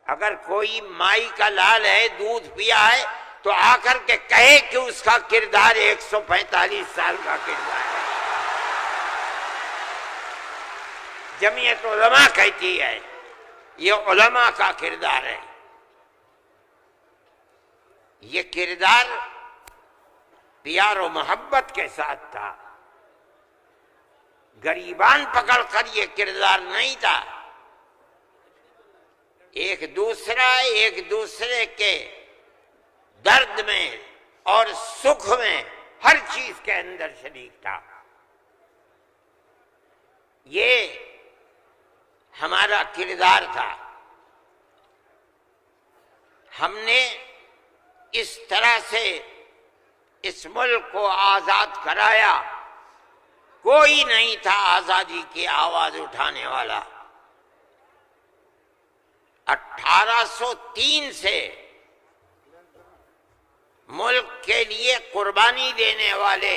اگر کوئی مائی کا لال ہے، دودھ پیا ہے، تو آ کر کے کہے کہ اس کا کردار 145 سال کا کردار ہے۔ جمعیت علماء کہتی ہے یہ علماء کا کردار ہے۔ یہ کردار پیار و محبت کے ساتھ تھا، غریبان پکڑ کر یہ کردار نہیں تھا۔ ایک دوسرے کے درد میں اور سکھ میں ہر چیز کے اندر شریک تھا۔ یہ ہمارا کردار تھا۔ ہم نے اس طرح سے اس ملک کو آزاد کرایا، کوئی نہیں تھا آزادی کی آواز اٹھانے والا۔ 1803 سے ملک کے لیے قربانی دینے والے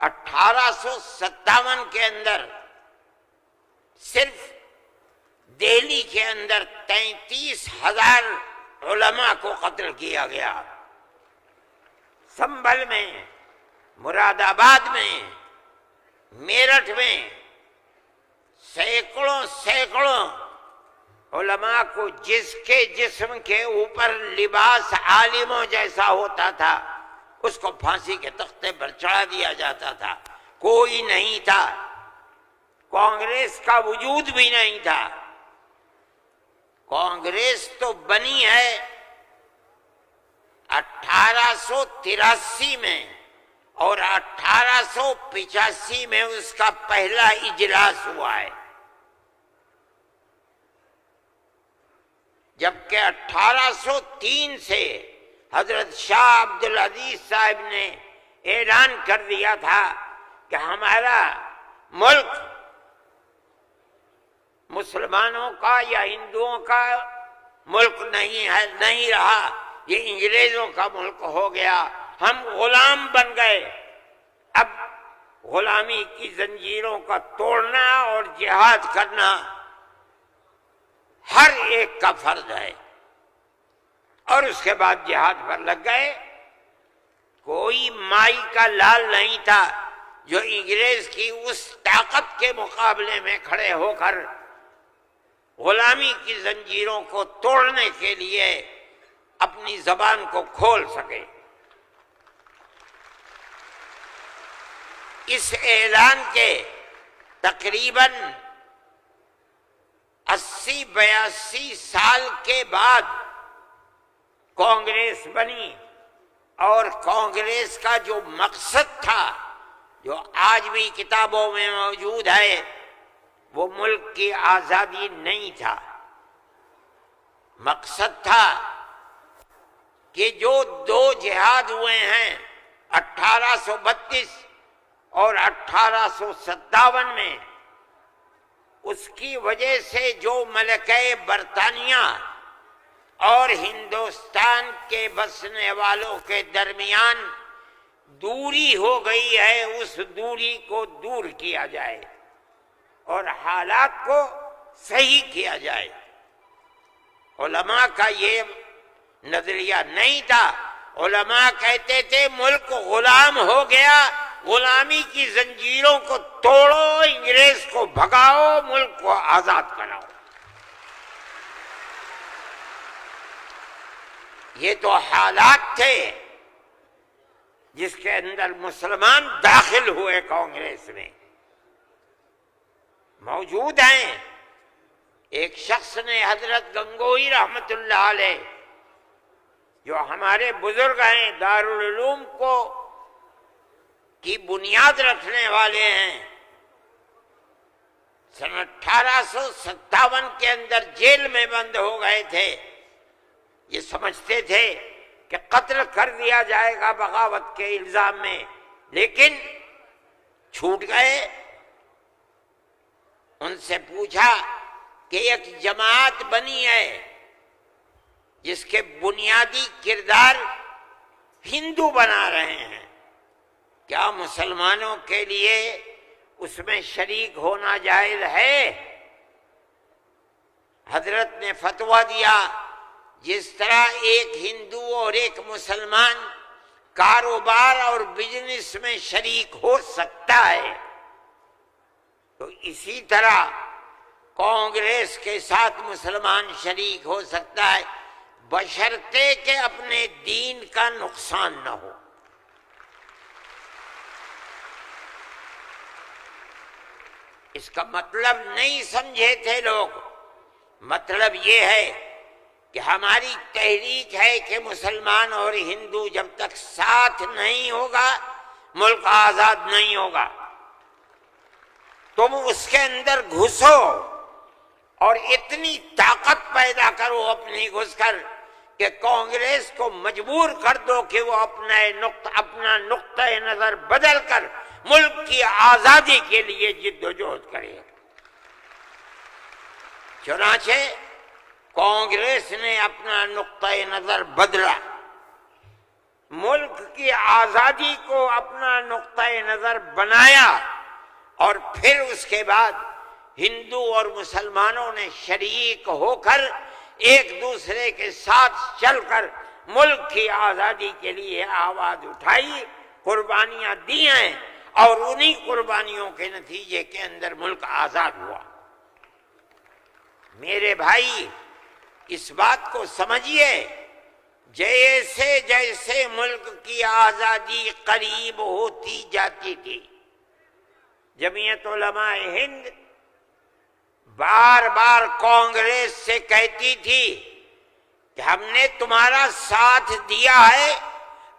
1857 کے اندر صرف دہلی کے اندر 33,000 علماء کو قتل کیا گیا۔ سنبھل میں، مراد آباد میں، میرٹھ میں سینکڑوں علماء کو جس کے جسم کے اوپر لباس عالموں جیسا ہوتا تھا اس کو پھانسی کے تختے پر چڑھا دیا جاتا تھا۔ کوئی نہیں تھا، کانگریس کا وجود بھی نہیں تھا۔ کانگریس تو بنی ہے 1883 میں، اور 1885 میں اس کا پہلا اجلاس ہوا ہے، جبکہ 1803 سے حضرت شاہ عبدالعزیز صاحب نے اعلان کر دیا تھا کہ ہمارا ملک مسلمانوں کا یا ہندوؤں کا ملک نہیں رہا، یہ انگریزوں کا ملک ہو گیا، ہم غلام بن گئے۔ اب غلامی کی زنجیروں کا توڑنا اور جہاد کرنا ہر ایک کا فرض ہے، اور اس کے بعد جہاد پر لگ گئے۔ کوئی مائی کا لال نہیں تھا جو انگریز کی اس طاقت کے مقابلے میں کھڑے ہو کر غلامی کی زنجیروں کو توڑنے کے لیے اپنی زبان کو کھول سکے۔ اس اعلان کے تقریباً 80-82 سال کے بعد کانگریس بنی، اور کانگریس کا جو مقصد تھا، جو آج بھی کتابوں میں موجود ہے، وہ ملک کی آزادی نہیں تھا۔ مقصد تھا کہ جو 2 جہاد ہوئے ہیں 1832 اور 1857 میں، اس کی وجہ سے جو ملکہ برطانیہ اور ہندوستان کے بسنے والوں کے درمیان دوری ہو گئی ہے، اس دوری کو دور کیا جائے اور حالات کو صحیح کیا جائے۔ علماء کا یہ نظریہ نہیں تھا۔ علماء کہتے تھے ملک غلام ہو گیا، غلامی کی زنجیروں کو توڑو، انگریز کو بھگاؤ، ملک کو آزاد کراؤ۔ یہ تو حالات تھے جس کے اندر مسلمان داخل ہوئے کانگریس میں، موجود ہیں۔ ایک شخص نے، حضرت گنگوئی رحمت اللہ علیہ، جو ہمارے بزرگ ہیں، دارالعلوم کی بنیاد رکھنے والے ہیں، سن 1857 کے اندر جیل میں بند ہو گئے تھے۔ یہ سمجھتے تھے کہ قتل کر دیا جائے گا بغاوت کے الزام میں، لیکن چھوٹ گئے۔ ان سے پوچھا کہ ایک جماعت بنی ہے جس کے بنیادی کردار ہندو بنا رہے ہیں، کیا مسلمانوں کے لیے اس میں شریک ہونا جائز ہے؟ حضرت نے فتویٰ دیا جس طرح ایک ہندو اور ایک مسلمان کاروبار اور بزنس میں شریک ہو سکتا ہے، تو اسی طرح کانگریس کے ساتھ مسلمان شریک ہو سکتا ہے، بشرطے کہ اپنے دین کا نقصان نہ ہو۔ اس کا مطلب نہیں سمجھے تھے لوگ، مطلب یہ ہے کہ ہماری تحریک ہے کہ مسلمان اور ہندو جب تک ساتھ نہیں ہوگا ملک آزاد نہیں ہوگا۔ تم اس کے اندر گھسو اور اتنی طاقت پیدا کرو اپنی گھس کر کہ کانگریس کو مجبور کر دو کہ وہ اپنا نقطہ نظر بدل کر ملک کی آزادی کے لیے جد و جہد کرے۔ چنانچہ کانگریس نے اپنا نقطہ نظر بدلا، ملک کی آزادی کو اپنا نقطہ نظر بنایا، اور پھر اس کے بعد ہندو اور مسلمانوں نے شریک ہو کر ایک دوسرے کے ساتھ چل کر ملک کی آزادی کے لیے آواز اٹھائی، قربانیاں دی ہیں، اور انہی قربانیوں کے نتیجے کے اندر ملک آزاد ہوا۔ میرے بھائی اس بات کو سمجھیے، جیسے جیسے ملک کی آزادی قریب ہوتی جاتی تھی، جمعیت علماء ہند بار بار کانگریس سے کہتی تھی کہ ہم نے تمہارا ساتھ دیا ہے،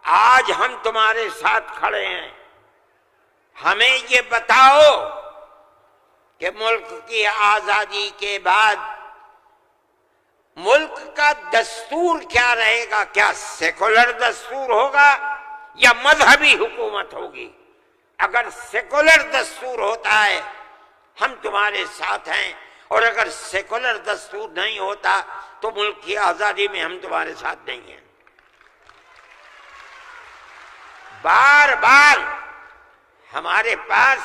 آج ہم تمہارے ساتھ کھڑے ہیں، ہمیں یہ بتاؤ کہ ملک کی آزادی کے بعد ملک کا دستور کیا رہے گا، کیا سیکولر دستور ہوگا یا مذہبی حکومت ہوگی؟ اگر سیکولر دستور ہوتا ہے ہم تمہارے ساتھ ہیں، اور اگر سیکولر دستور نہیں ہوتا تو ملک کی آزادی میں ہم تمہارے ساتھ نہیں ہیں۔ بار بار ہمارے پاس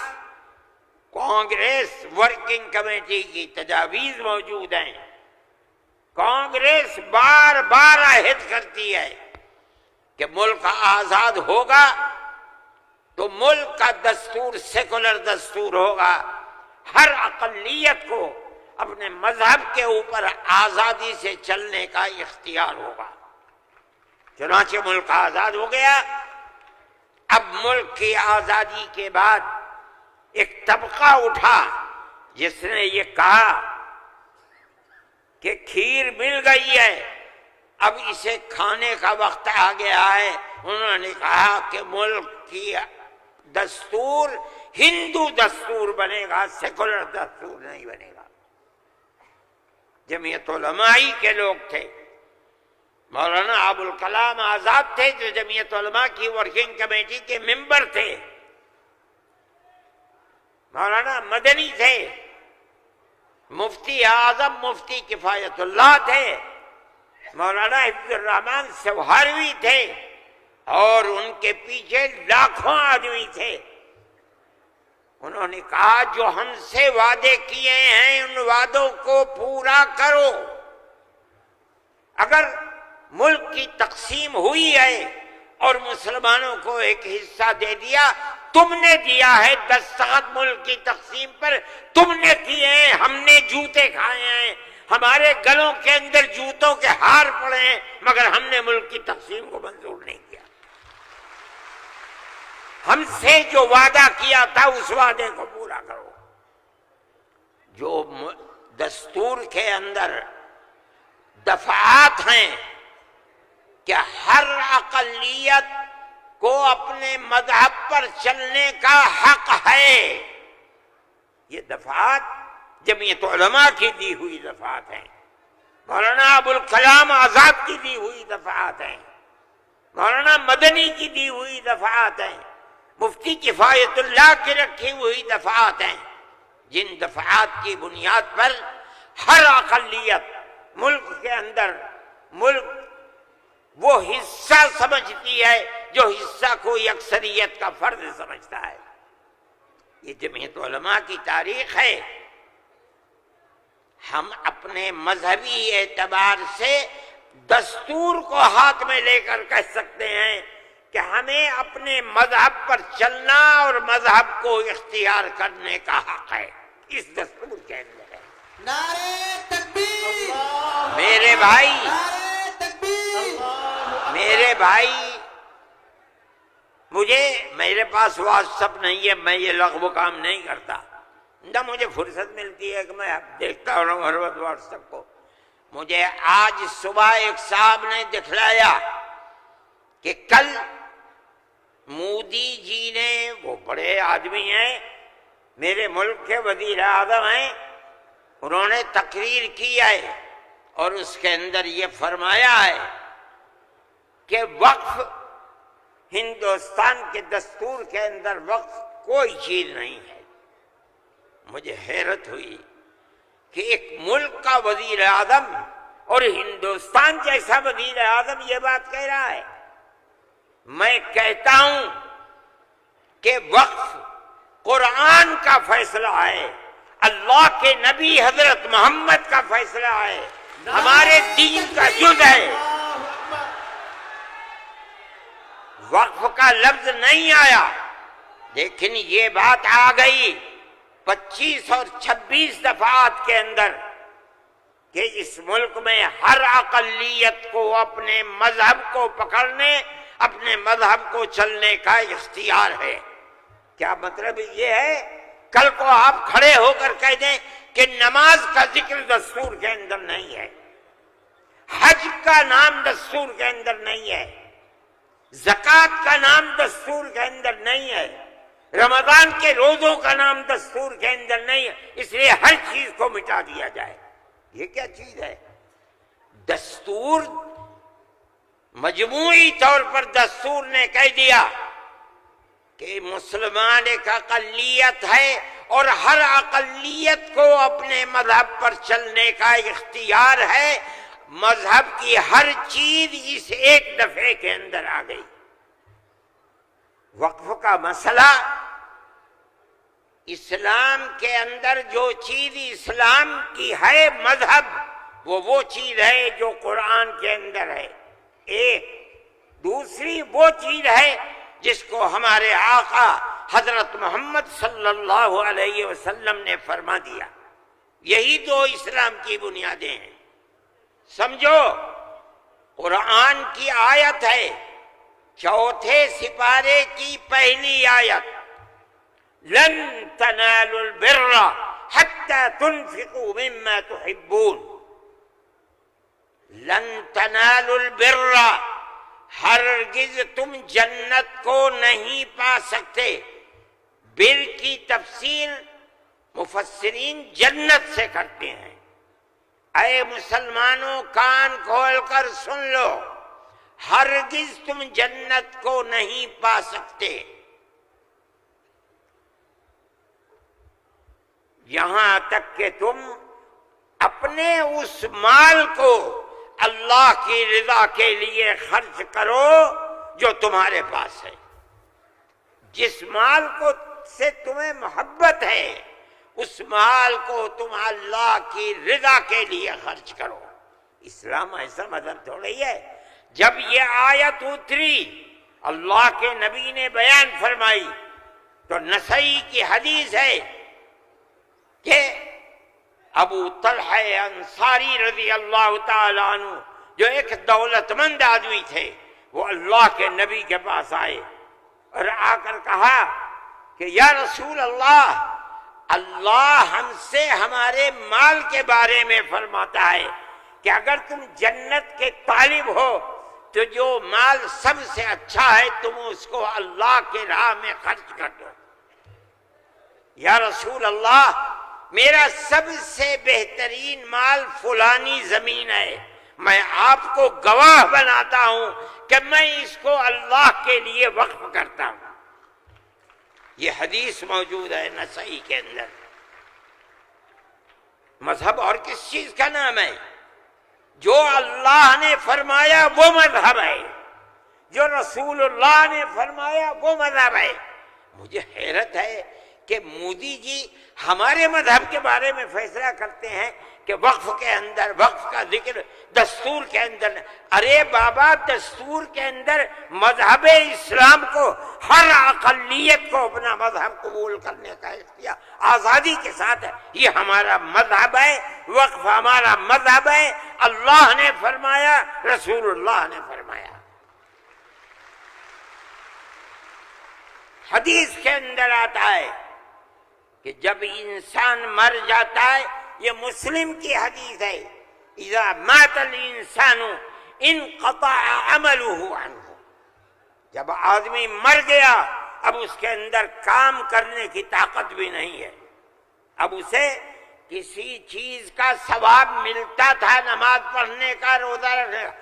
کانگریس ورکنگ کمیٹی کی تجاویز موجود ہیں، کانگریس بار بار عہد کرتی ہے کہ ملک آزاد ہوگا تو ملک کا دستور سیکولر دستور ہوگا، ہر اقلیت کو اپنے مذہب کے اوپر آزادی سے چلنے کا اختیار ہوگا۔ چنانچہ ملک آزاد ہو گیا۔ اب ملک کی آزادی کے بعد ایک طبقہ اٹھا جس نے یہ کہا کہ کھیر مل گئی ہے، اب اسے کھانے کا وقت آ گیا ہے۔ انہوں نے کہا کہ ملک کی دستور ہندو دستور بنے گا، سیکولر دستور نہیں بنے گا۔ جمعیت علماء کے لوگ تھے، مولانا ابوالکلام آزاد تھے جو جمعیت علماء کی ورکنگ کمیٹی کے ممبر تھے، مولانا مدنی تھے، مفتی اعظم مفتی کفایت اللہ تھے، مولانا حفظ الرحمان سوہروی تھے، اور ان کے پیچھے لاکھوں آدمی تھے۔ انہوں نے کہا جو ہم سے وعدے کیے ہیں ان وعدوں کو پورا کرو۔ اگر ملک کی تقسیم ہوئی ہے اور مسلمانوں کو ایک حصہ دے دیا، تم نے دیا ہے دستخط ملک کی تقسیم پر، تم نے کیے ہیں، ہم نے جوتے کھائے ہیں، ہمارے گلوں کے اندر جوتوں کے ہار پڑے ہیں، مگر ہم نے ملک کی تقسیم کو منظور نہیں کیا۔ ہم سے جو وعدہ کیا تھا اس وعدے کو پورا کرو۔ جو دستور کے اندر دفعات ہیں کہ ہر اقلیت کو اپنے مذہب پر چلنے کا حق ہے، یہ دفعات جمعیت علماء کی دی ہوئی دفعات ہیں، مولانا ابوالکلام آزاد کی دی ہوئی دفعات ہیں، مولانا مدنی کی دی ہوئی دفعات ہیں، مفتی کفایت اللہ کی رکھی ہوئی دفعات ہیں، جن دفعات کی بنیاد پر ہر اقلیت ملک کے اندر ملک وہ حصہ سمجھتی ہے جو حصہ کوئی اکثریت کا فرض سمجھتا ہے۔ یہ جمعیت علماء کی تاریخ ہے۔ ہم اپنے مذہبی اعتبار سے دستور کو ہاتھ میں لے کر کہہ سکتے ہیں کہ ہمیں اپنے مذہب پر چلنا اور مذہب کو اختیار کرنے کا حق ہے، اس دستور کے اندر ہے۔ نعرہ تکبیر، میرے بھائی، نعرہ تکبیر، میرے بھائی، میرے پاس واٹس ایپ نہیں ہے، میں یہ لغو کام نہیں کرتا، نہ مجھے فرصت ملتی ہے کہ میں دیکھتا ہوں ہر وقت واٹس ایپ کو۔ مجھے آج صبح ایک صاحب نے دکھلایا کہ کل مودی جی نے، وہ بڑے آدمی ہیں، میرے ملک کے وزیر اعظم ہیں، انہوں نے تقریر کی ہے اور اس کے اندر یہ فرمایا ہے کہ وقف، ہندوستان کے دستور کے اندر وقف کوئی چیز نہیں ہے۔ مجھے حیرت ہوئی کہ ایک ملک کا وزیر اعظم اور ہندوستان جیسا وزیر اعظم یہ بات کہہ رہا ہے۔ میں کہتا ہوں کہ وقف قرآن کا فیصلہ ہے، اللہ کے نبی حضرت محمد کا فیصلہ ہے، ہمارے دین کا جز ہے۔ وقف کا لفظ نہیں آیا، لیکن یہ بات آ گئی 25 اور 26 دفعات کے اندر کہ اس ملک میں ہر اقلیت کو اپنے مذہب کو پکڑنے، اپنے مذہب کو چلنے کا اختیار ہے۔ کیا مطلب یہ ہے؟ کل کو آپ کھڑے ہو کر کہہ دیں کہ نماز کا ذکر دستور کے اندر نہیں ہے، حج کا نام دستور کے اندر نہیں ہے، زکوٰۃ کا نام دستور کے اندر نہیں ہے، رمضان کے روزوں کا نام دستور کے اندر نہیں ہے، اس لیے ہر چیز کو مٹا دیا جائے۔ یہ کیا چیز ہے؟ دستور، مجموعی طور پر دستور نے کہہ دیا کہ مسلمان ایک اقلیت ہے اور ہر اقلیت کو اپنے مذہب پر چلنے کا اختیار ہے۔ مذہب کی ہر چیز اس ایک دفعے کے اندر آ گئی۔ وقف کا مسئلہ، اسلام کے اندر جو چیز اسلام کی ہے مذہب، وہ چیز ہے جو قرآن کے اندر ہے، ایک۔ دوسری وہ چیز ہے جس کو ہمارے آقا حضرت محمد صلی اللہ علیہ وسلم نے فرما دیا۔ یہی دو اسلام کی بنیادیں ہیں۔ سمجھو، قرآن کی آیت ہے، چوتھے سپارے کی پہلی آیت، لن تنالوا البر حتى تنفقوا مما تحبون۔ لن تنالوا البر، ہرگز تم جنت کو نہیں پا سکتے۔ بر کی تفسیر مفسرین جنت سے کرتے ہیں۔ اے مسلمانوں، کان کھول کر سن لو، ہرگز تم جنت کو نہیں پا سکتے یہاں تک کہ تم اپنے اس مال کو اللہ کی رضا کے لیے خرچ کرو جو تمہارے پاس ہے۔ جس مال کو سے تمہیں محبت ہے، اس مال کو تم اللہ کی رضا کے لیے خرچ کرو۔ اسلام ایسا مذہب تھوڑی ہے۔ جب یہ آیت اتری، اللہ کے نبی نے بیان فرمائی، تو نسائی کی حدیث ہے کہ ابو طلحہ انصاری رضی اللہ تعالیٰ عنہ، جو ایک دولت مند آدمی تھے، وہ اللہ کے نبی کے پاس آئے اور آ کر کہا کہ یا رسول اللہ، اللہ ہم سے ہمارے مال کے بارے میں فرماتا ہے کہ اگر تم جنت کے طالب ہو تو جو مال سب سے اچھا ہے تم اس کو اللہ کے راہ میں خرچ کر دو۔ یا رسول اللہ، میرا سب سے بہترین مال فلانی زمین ہے، میں آپ کو گواہ بناتا ہوں کہ میں اس کو اللہ کے لیے وقف کرتا ہوں۔ یہ حدیث موجود ہے نسائی کے اندر۔ مذہب اور کس چیز کا نام ہے؟ جو اللہ نے فرمایا وہ مذہب ہے، جو رسول اللہ نے فرمایا وہ مذہب ہے۔ مجھے حیرت ہے کہ مودی جی ہمارے مذہب کے بارے میں فیصلہ کرتے ہیں کہ وقف کے اندر وقف کا ذکر دستور کے اندر. ارے بابا دستور کے اندر مذہب اسلام کو ہر اقلیت کو اپنا مذہب قبول کرنے کا اختیار آزادی کے ساتھ ہے. یہ ہمارا مذہب ہے، وقف ہمارا مذہب ہے. اللہ نے فرمایا، رسول اللہ نے فرمایا. حدیث کے اندر آتا ہے کہ جب انسان مر جاتا ہے، یہ مسلم کی حدیث ہے، اذا مات الانسان انقطع عمله عنه. جب آدمی مر گیا اب اس کے اندر کام کرنے کی طاقت بھی نہیں ہے. اب اسے کسی چیز کا ثواب ملتا تھا، نماز پڑھنے کا، روزہ رکھنے کا،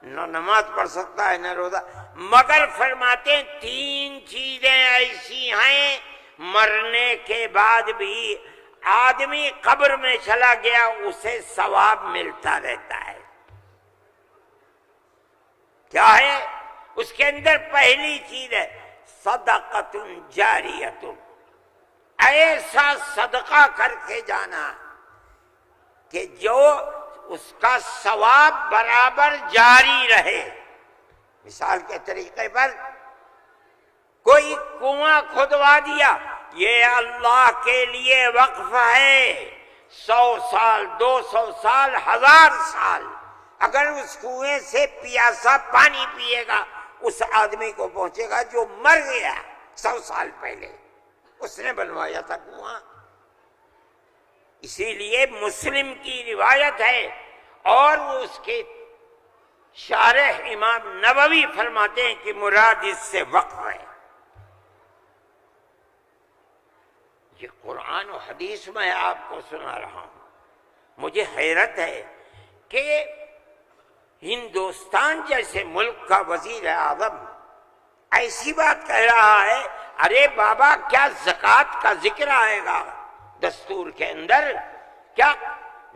نہ نماز پڑھ سکتا ہے نہ روزہ. مگر فرماتے ہیں 3 چیزیں ایسی ہیں مرنے کے بعد بھی آدمی قبر میں چلا گیا اسے ثواب ملتا رہتا ہے. کیا ہے اس کے اندر؟ پہلی چیز ہے صدقۃ جاریۃ، ایسا صدقہ کر کے جانا کہ جو اس کا ثواب برابر جاری رہے. مثال کے طریقے پر کوئی کنواں کھدوا دیا، یہ اللہ کے لیے وقف ہے، 100 سال 200 سال 1000 سال اگر اس کنویں سے پیاسا پانی پیے گا اس آدمی کو پہنچے گا جو مر گیا 100 سال پہلے، اس نے بنوایا تھا کنواں. اسی لیے مسلم کی روایت ہے اور اس کے شارح امام نووی فرماتے ہیں کہ مراد اس سے وقف ہے. یہ قرآن و حدیث میں آپ کو سنا رہا ہوں. مجھے حیرت ہے کہ ہندوستان جیسے ملک کا وزیر اعظم ایسی بات کہہ رہا ہے. ارے بابا کیا زکوٰۃ کا ذکر آئے گا دستور کے اندر؟ کیا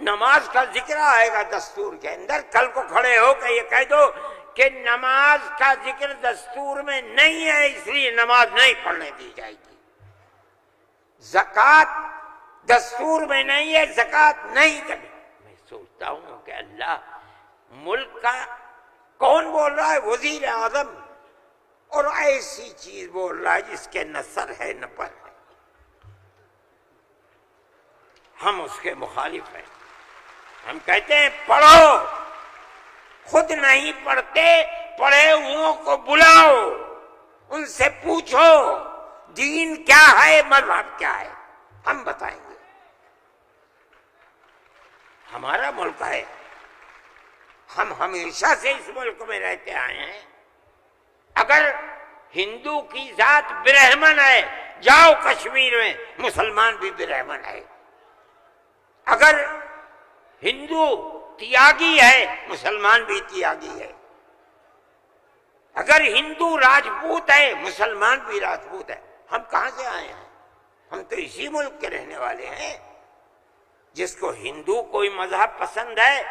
نماز کا ذکر آئے گا دستور کے اندر؟ کل کو کھڑے ہو کے یہ کہہ دو کہ نماز کا ذکر دستور میں نہیں ہے اس لیے نماز نہیں پڑھنے دی جائے گی. زکوٰۃ دستور میں نہیں ہے، زکوٰۃ نہیں کرنی. میں سوچتا ہوں کہ اللہ ملک کا کون بول رہا ہے؟ وزیر اعظم، اور ایسی چیز بول رہا ہے جس کے نہ سر ہے نہ پر ہے. ہم اس کے مخالف ہیں. ہم کہتے ہیں پڑھو، خود نہیں پڑھتے، پڑھے ہوئوں کو بلاؤ، ان سے پوچھو دین کیا ہے، مذہب کیا ہے، ہم بتائیں گے. ہمارا ملک ہے، ہم ہمیشہ سے اس ملک میں رہتے آئے ہیں. اگر ہندو کی ذات برہمن ہے، جاؤ کشمیر میں مسلمان بھی برہمن ہے. اگر ہندو تیاگی ہے، مسلمان بھی تیاگی ہے. اگر ہندو راجپوت ہے، مسلمان بھی راجپوت ہے. ہم کہاں سے آئے ہیں؟ ہم تو اسی ملک کے رہنے والے ہیں. جس کو ہندو کوئی مذہب پسند ہے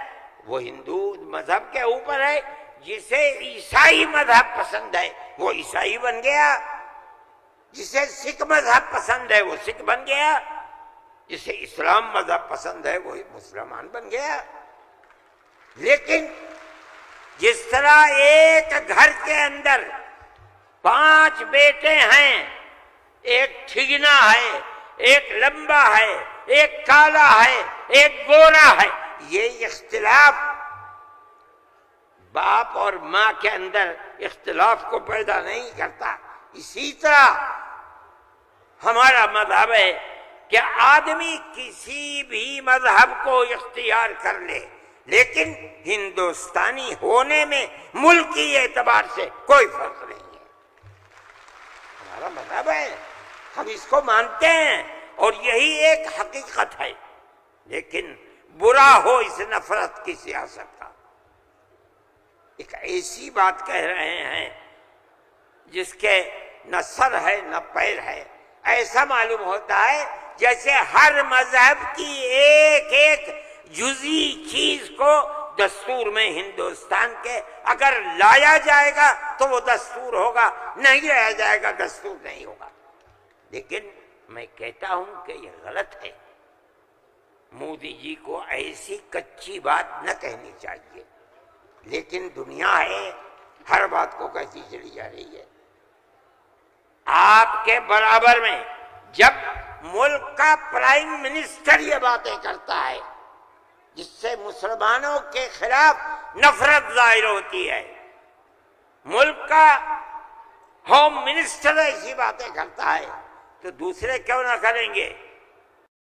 وہ ہندو مذہب کے اوپر ہے، جسے عیسائی مذہب پسند ہے وہ عیسائی بن گیا، جسے سکھ مذہب پسند ہے وہ سکھ بن گیا، جسے اسلام مذہب پسند ہے وہ مسلمان بن گیا. لیکن جس طرح ایک گھر کے اندر 5 بیٹے ہیں، ایک ٹھگنا ہے، ایک لمبا ہے، ایک کالا ہے، ایک گورا ہے، یہ اختلاف باپ اور ماں کے اندر اختلاف کو پیدا نہیں کرتا. اسی طرح ہمارا مذہب ہے کہ آدمی کسی بھی مذہب کو اختیار کر لے، لیکن ہندوستانی ہونے میں ملکی اعتبار سے کوئی فرق نہیں ہے. ہمارا مذہب ہے، ہم اس کو مانتے ہیں اور یہی ایک حقیقت ہے. لیکن برا ہو اس نفرت کی سیاست کا. ایک ایسی بات کہہ رہے ہیں جس کے نہ سر ہے نہ پیر ہے. ایسا معلوم ہوتا ہے جیسے ہر مذہب کی ایک ایک جزئی چیز کو دستور میں ہندوستان کے اگر لایا جائے گا تو وہ دستور ہوگا، نہیں لایا جائے گا دستور نہیں ہوگا. لیکن میں کہتا ہوں کہ یہ غلط ہے. مودی جی کو ایسی کچی بات نہ کہنی چاہیے، لیکن دنیا ہے، ہر بات کو کہتی چلی جا رہی ہے۔ آپ کے برابر میں جب ملک کا پرائم منسٹر یہ باتیں کرتا ہے جس سے مسلمانوں کے خلاف نفرت ظاہر ہوتی ہے، ملک کا ہوم منسٹر ایسی باتیں کرتا ہے تو دوسرے کیوں نہ کریں گے؟